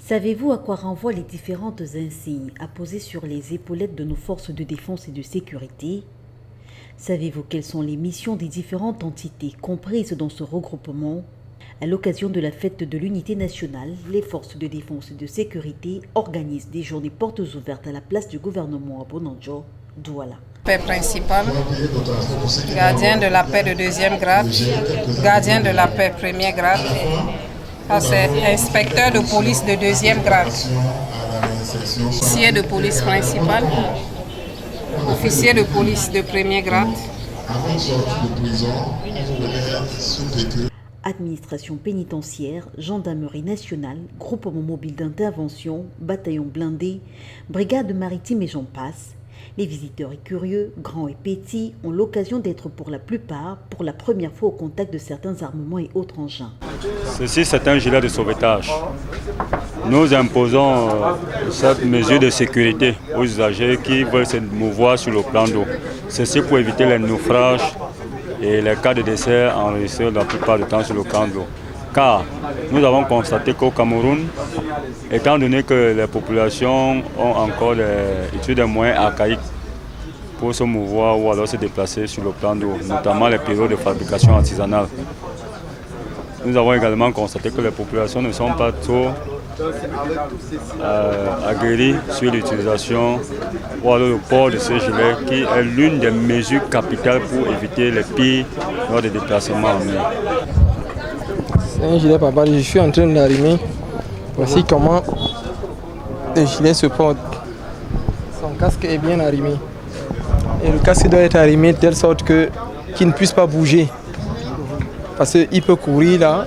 Savez-vous à quoi renvoient les différentes insignes apposées sur les épaulettes de nos forces de défense et de sécurité? Savez-vous quelles sont les missions des différentes entités comprises dans ce regroupement? À l'occasion de la fête de l'unité nationale, les forces de défense et de sécurité organisent des journées portes ouvertes à la place du gouvernement à Bonanjo, Douala. Paix principal, gardien de la paix de deuxième grade, gardien de la paix premier grade, c'est inspecteur de police de deuxième grade, officier de police principal, officier de police de premier grade. Administration pénitentiaire, gendarmerie nationale, groupement mobile d'intervention, bataillon blindé, brigade maritime et j'en passe. Les visiteurs et curieux, grands et petits, ont l'occasion d'être pour la plupart, pour la première fois au contact de certains armements et autres engins. Ceci, c'est un gilet de sauvetage. Nous imposons cette mesure de sécurité aux usagers qui veulent se mouvoir sur le plan d'eau. Ceci pour éviter les naufrages et les cas de décès enregistrés la plupart du temps sur le plan d'eau. Car nous avons constaté qu'au Cameroun, étant donné que les populations ont encore des moyens archaïques pour se mouvoir ou alors se déplacer sur le plan d'eau, notamment les périodes de fabrication artisanale. Nous avons également constaté que les populations ne sont pas trop aguerries sur l'utilisation ou alors le port de ces gilets, qui est l'une des mesures capitales pour éviter les pires lors des déplacements en mer. C'est un gilet papa, je suis en train de l'arrimer. Voici comment le gilet se porte. Son casque est bien arrimé. Et le casque doit être arrimé de telle sorte qu'il ne puisse pas bouger. Parce qu'il peut courir là,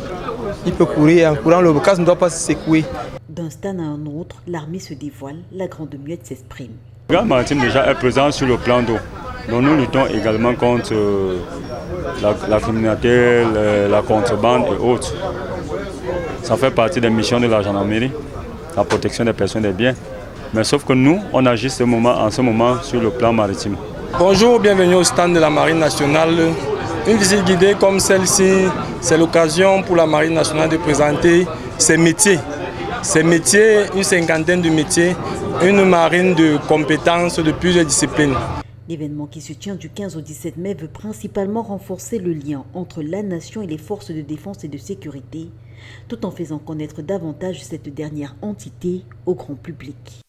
il peut courir et en courant, le casque ne doit pas se secouer. D'un stand à un autre, l'armée se dévoile, la grande muette s'exprime. La brigade maritime déjà est présente sur le plan d'eau. Donc nous luttons également contre la criminalité, la contrebande et autres. Ça fait partie des missions de la gendarmerie, la protection des personnes et des biens. Mais sauf que nous, on agit en ce moment sur le plan maritime. Bonjour, bienvenue au stand de la Marine nationale. Une visite guidée comme celle-ci, c'est l'occasion pour la Marine nationale de présenter ses métiers. Ses métiers, une cinquantaine de métiers, une marine de compétences de plusieurs disciplines. L'événement qui se tient du 15 au 17 mai veut principalement renforcer le lien entre la nation et les forces de défense et de sécurité, tout en faisant connaître davantage cette dernière entité au grand public.